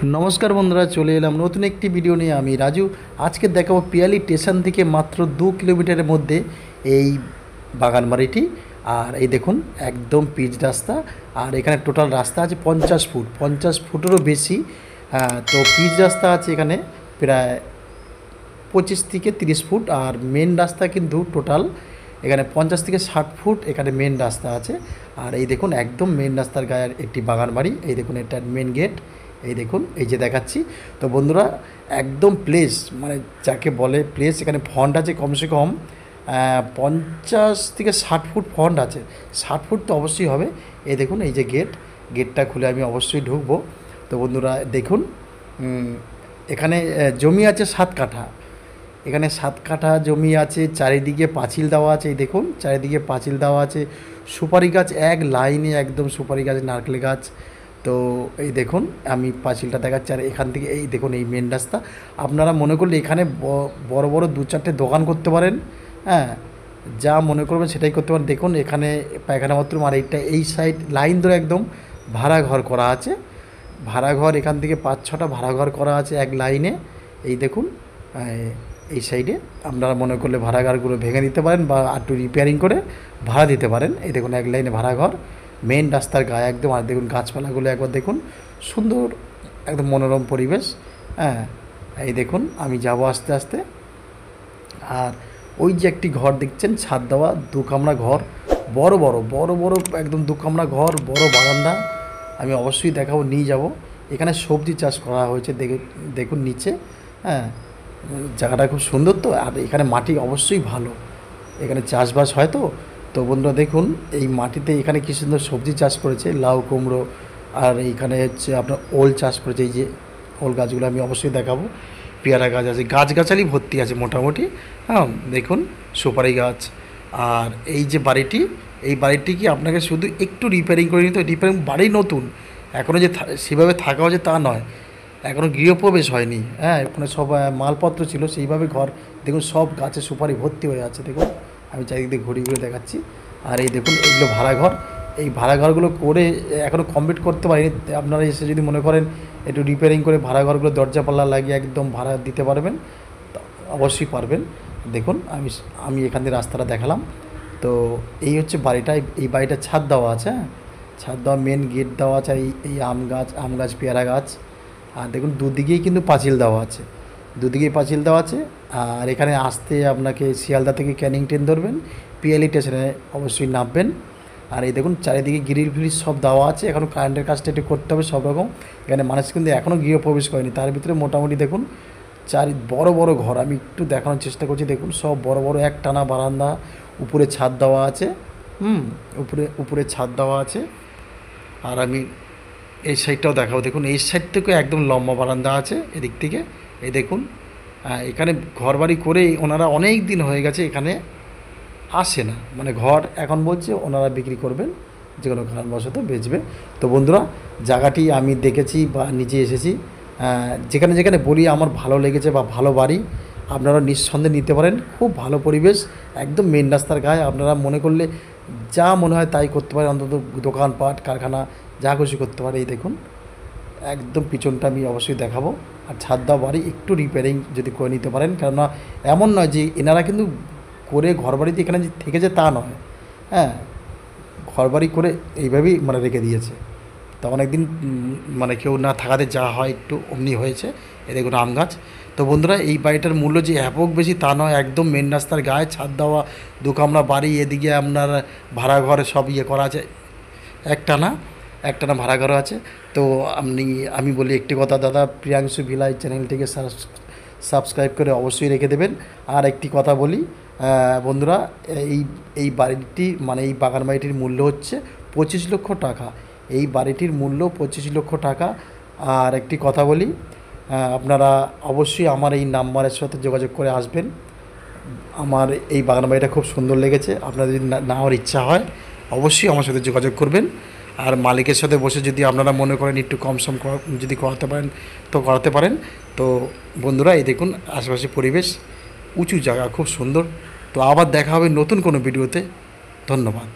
नमस्कार बंधुरा चले एलाम नतून एक भिडियो निये आमी राजू। आज के देखाबो पियाली स्टेशन थेके मात्र 2 किलोमीटर मध्य एई बागानबाड़ीटी। और ये देखुन एकदम पिच रास्ता और एखाने टोटाल रास्ता आछे 50 फुट 50 फुटेरो बेशी। तो पिच रास्ता आछे एखाने प्राय 25 থেকে 30 फुट और मेन रास्ता किन्तु टोटाल एखाने 50 থেকে 60 फुट एखाने मेन रास्ता आछे। और ये देखुन एकदम मेन रास्तार गाये एकटी बागानबाड़ी। ये देखुन एटा मेन गेट। এই দেখুন এই যে দেখাচ্ছি। তো বন্ধুরা একদম প্লেস মানে যাকে বলে প্লেস, এখানে ফন্ট আছে কমসে কম 50 থেকে 60 ফুট ফন্ট আছে। 60 ফুট তো অবশ্যই হবে। এই দেখুন এই যে গেটটা খুলে আমি অবশ্যই ঢুকবো। তো বন্ধুরা দেখুন এখানে জমি আছে 7 কাঠা। এখানে 7 কাঠা জমি আছে, চারিদিকে পাঁচিল দেওয়া আছে। এই দেখুন চারিদিকে পাঁচিল দেওয়া আছে, সুপারি গাছ এক লাইনে একদম সুপারি গাছ, নারকেল গাছ। তো এই দেখুন আমি পাঁচিলটা দেখাচ্ছি। আর এখান থেকে এই দেখুন এই মেন রাস্তা। আপনারা মনে করলে এখানে বড় বড় 2-4টে দোকান করতে পারেন। হ্যাঁ, যা মনে করবেন সেটাই করতে পারেন। দেখুন এখানে পায়খানা বাথরুম। আর এইটা এই সাইড লাইন ধরে একদম ভাড়া ঘর করা আছে। ভাড়া ঘর এখান থেকে 5-6টা ভাড়া ঘর করা আছে এক লাইনে। এই দেখুন এই সাইডে আপনারা মনে করলে ভাড়া ঘরগুলো ভেঙে দিতে পারেন বা একটু রিপেয়ারিং করে ভাড়া দিতে পারেন। এই দেখুন এক লাইনে ভাড়া ঘর মেন রাস্তার গায়ে একদম। আর দেখুন গাছপালাগুলো একবার দেখুন, সুন্দর একদম মনোরম পরিবেশ। হ্যাঁ, এই দেখুন আমি যাব আস্তে আস্তে। আর ওই যে একটি ঘর দেখছেন ছাদ দেওয়া 2 কামরা ঘর, বড় বড় বড় বড় একদম 2 কামরা ঘর, বড় বারান্দা। আমি অবশ্যই দেখাবো, নিয়ে যাব। এখানে সবজি চাষ করা হয়েছে দেখুন নিচে। হ্যাঁ, জায়গাটা খুব সুন্দর। তো আর এখানে মাটি অবশ্যই ভালো, এখানে চাষবাস হয়। তো বন্ধুরা দেখুন এই মাটিতে এখানে কী সুন্দর সবজি চাষ করেছে, লাউ কুমড়ো। আর এইখানে হচ্ছে আপনার ওল চাষ করেছে। এই যে ওল গাছগুলো আমি অবশ্যই দেখাবো। পেয়ারা গাছ আছে, গাছগাছালি ভর্তি আছে মোটামুটি। হ্যাঁ দেখুন সুপারি গাছ। আর এই যে বাড়িটি, এই বাড়িটি কি আপনাকে শুধু একটু রিপেয়ারিং করে নিতে, রিপেয়ারিং বাড়ি নতুন, এখনও যে সেভাবে থাকা হয়েছে তা নয়, এখনও গৃহপ্রবেশ হয়নি। হ্যাঁ, ওখানে সব মালপত্র ছিল সেইভাবে ঘর। দেখুন সব গাছে সুপারি ভর্তি হয়ে আছে। দেখুন আমি চারিদিক দিয়ে ঘুরে ঘুরে দেখাচ্ছি। আর এই দেখুন এইগুলো ভাড়াঘর। এই ভাড়াঘরগুলো করে এখনও কমপ্লিট করতে পারিনি। আপনারা এসে যদি মনে করেন একটু রিপেয়ারিং করে ভাড়াঘরগুলো দরজা পাল্লা লাগিয়ে একদম ভাড়া দিতে পারবেন, অবশ্যই পারবেন। দেখুন আমি এখান থেকে রাস্তাটা দেখালাম। তো এই হচ্ছে বাড়িটা। এই বাড়িটা ছাদ দেওয়া আছে। হ্যাঁ, ছাদ দেওয়া, মেন গেট দেওয়া আছে। এই আম গাছ পেয়ারা গাছ। আর দেখুন দুদিকেই কিন্তু পাঁচিল দেওয়া আছে, দুদিকেই পাঁচিল দেওয়া আছে। আর এখানে আসতে আপনাকে শিয়ালদা থেকে ক্যানিং ট্রেন ধরবেন, পিয়ালি স্টেশনে অবশ্যই নামবেন। আর এই দেখুন চারিদিকে গ্রিল ফ্রিজ সব দেওয়া আছে। এখনও কারেন্টের কাজটা একটু করতে হবে সব রকম। এখানে মানুষ কিন্তু এখনও গৃহপ্রবেশ করেনি। তার ভিতরে মোটামুটি দেখুন বড় বড় ঘর আমি একটু দেখানোর চেষ্টা করছি। দেখুন সব বড় বড় একটানা বারান্দা, উপরে ছাদ দেওয়া আছে। উপরে ছাদ দেওয়া আছে। আর আমি এই সাইডটাও দেখাবো। দেখুন এই সাইড থেকে একদম লম্বা বারান্দা আছে এদিক থেকে। এই দেখুন এখানে ঘর বাড়ি করে ওনারা অনেক দিন হয়ে গেছে, এখানে আসে না। মানে ঘর এখন বলছে ওনারা বিক্রি করবেন, যে কোনো কারণবশত বেচবে। তো বন্ধুরা জায়গাটি আমি দেখেছি বা নিজে এসেছি। যেখানে যেখানে বলি আমার ভালো লেগেছে বা ভালো বাড়ি, আপনারা নিঃসন্দেহে নিতে পারেন। খুব ভালো পরিবেশ, একদম মেন রাস্তার গায়ে। আপনারা মনে করলে যা মনে হয় তাই করতে পারেন, অন্তত দোকানপাট কারখানা যা খুশি করতে পারে। এই দেখুন একদম পিছনটা আমি অবশ্যই দেখাবো। আর ছাদ দেওয়া বাড়ি, একটু রিপেয়ারিং যদি করে নিতে পারেন, কেননা এমন নয় যে এনারা কিন্তু করে ঘরবাড়িতে এখানে যে থেকেছে তা নয়। হ্যাঁ, ঘরবাড়ি করে এইভাবেই মানে রেখে দিয়েছে। তা অনেকদিন মানে কেউ না থাকাতে যা হয় একটু অমনি হয়েছে। এ দেখুন আম গাছ। তো বন্ধুরা এই বাড়িটার মূল্য যে ব্যাপক বেশি তা নয়, একদম মেন রাস্তার গায়ে ছাদ দেওয়া 2 কামরা বাড়ি। এদিকে আপনার ভাড়া ঘরে সব করা আছে, একটানা ভাড়া ঘর আছে। তো আমি বলি একটি কথা, দাদা প্রিয়াংশু ভিলাই চ্যানেলটিকে সাবস্ক্রাইব করে অবশ্যই রেখে দেবেন। আর একটি কথা বলি বন্ধুরা, এই বাড়িটি মানে এই বাগান বাড়িটির মূল্য হচ্ছে 25 লক্ষ টাকা। এই বাড়িটির মূল্য 25 লক্ষ টাকা। আর একটি কথা বলি, আপনারা অবশ্যই আমার এই নাম্বারের সাথে যোগাযোগ করে আসবেন। আমার এই বাগান বাড়িটা খুব সুন্দর লেগেছে। আপনাদের যদি নেওয়ার ইচ্ছা হয় অবশ্যই আমার সাথে যোগাযোগ করবেন। আর মালিকের সাথে বসে যদি আপনারা মনে করেন একটু কম সম যদি করাতে পারেন তো করাতে পারেন। তো বন্ধুরা এই দেখুন আশেপাশে পরিবেশ, উঁচু জায়গা, খুব সুন্দর। তো আবার দেখা হবে নতুন কোনো ভিডিওতে। ধন্যবাদ।